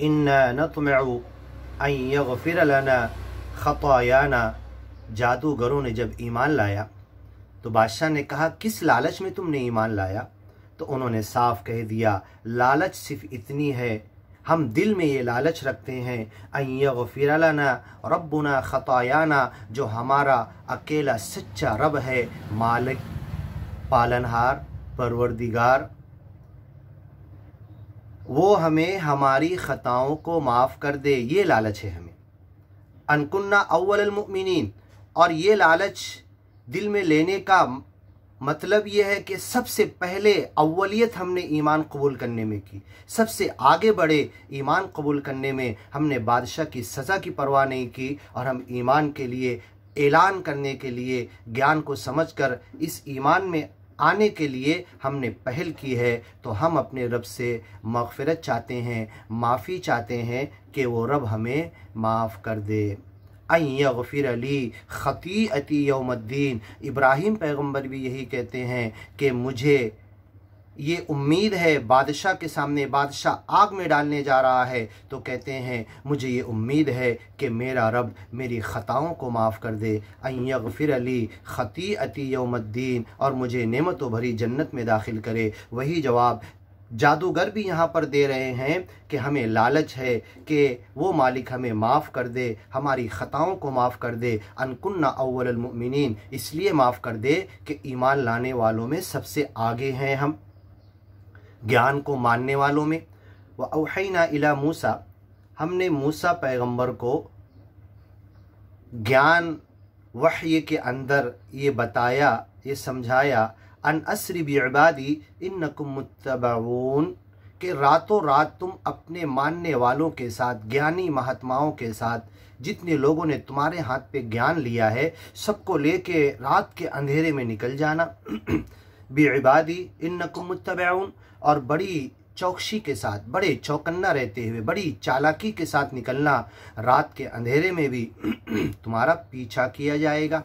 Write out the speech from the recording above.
इन्ना नतमउ अन यग़फ़िर लना ख़तायाना। जादूगरों ने जब ईमान लाया तो बादशाह ने कहा, किस लालच में तुमने ईमान लाया? तो उन्होंने साफ कह दिया, लालच सिर्फ इतनी है, हम दिल में ये लालच रखते हैं, अन यग़फ़िर लना रब्बुना ख़तायाना, जो हमारा अकेला सच्चा रब है, मालिक, पालनहार, परवरदिगार, वो हमें हमारी ख़ताओं को माफ़ कर दे। ये लालच है हमें। अनकुन्ना अव्वलल मुमिनीन, और ये लालच दिल में लेने का मतलब ये है कि सबसे पहले अव्वलियत हमने ईमान कबूल करने में की, सबसे आगे बढ़े ईमान कबूल करने में। हमने बादशाह की सज़ा की परवाह नहीं की और हम ईमान के लिए ऐलान करने के लिए, ज्ञान को समझकर इस ईमान में आने के लिए हमने पहल की है। तो हम अपने रब से मग़फ़िरत चाहते हैं, माफ़ी चाहते हैं कि वो रब हमें माफ़ कर दे। अन यग़फ़िर ली ख़तीअती यौमद्दीन। इब्राहीम पैगम्बर भी यही कहते हैं कि मुझे ये उम्मीद है, बादशाह के सामने बादशाह आग में डालने जा रहा है तो कहते हैं मुझे ये उम्मीद है कि मेरा रब मेरी ख़ताओं को माफ़ कर दे। अन यग़फ़िर ली ख़तीअती यौमद्दीन, और मुझे नेमतों भरी जन्नत में दाखिल करे। वही जवाब जादूगर भी यहाँ पर दे रहे हैं कि हमें लालच है कि वो मालिक हमें माफ़ कर दे, हमारी ख़ताओं को माफ़ कर दे। अनकुन्ना अव्वलल मुमिनीन, इसलिए माफ़ कर दे कि ईमान लाने वालों में सबसे आगे हैं हम, ज्ञान को मानने वालों में। व औहैना इला मूसा, हमने मूसा पैगंबर को ज्ञान वह्य के अंदर ये बताया, ये समझाया, अन अस्री बिइबादी इन्नकुम मुत्तबऊन, कि रातों रात तुम अपने मानने वालों के साथ, ज्ञानी महात्माओं के साथ, जितने लोगों ने तुम्हारे हाथ पे ज्ञान लिया है, सबको लेके रात के अंधेरे में निकल जाना। बिइबादी इन्नकुम मुत्तबऊन, और बड़ी चौकसी के साथ, बड़े चौकन्ना रहते हुए, बड़ी चालाकी के साथ निकलना, रात के अंधेरे में भी तुम्हारा पीछा किया जाएगा।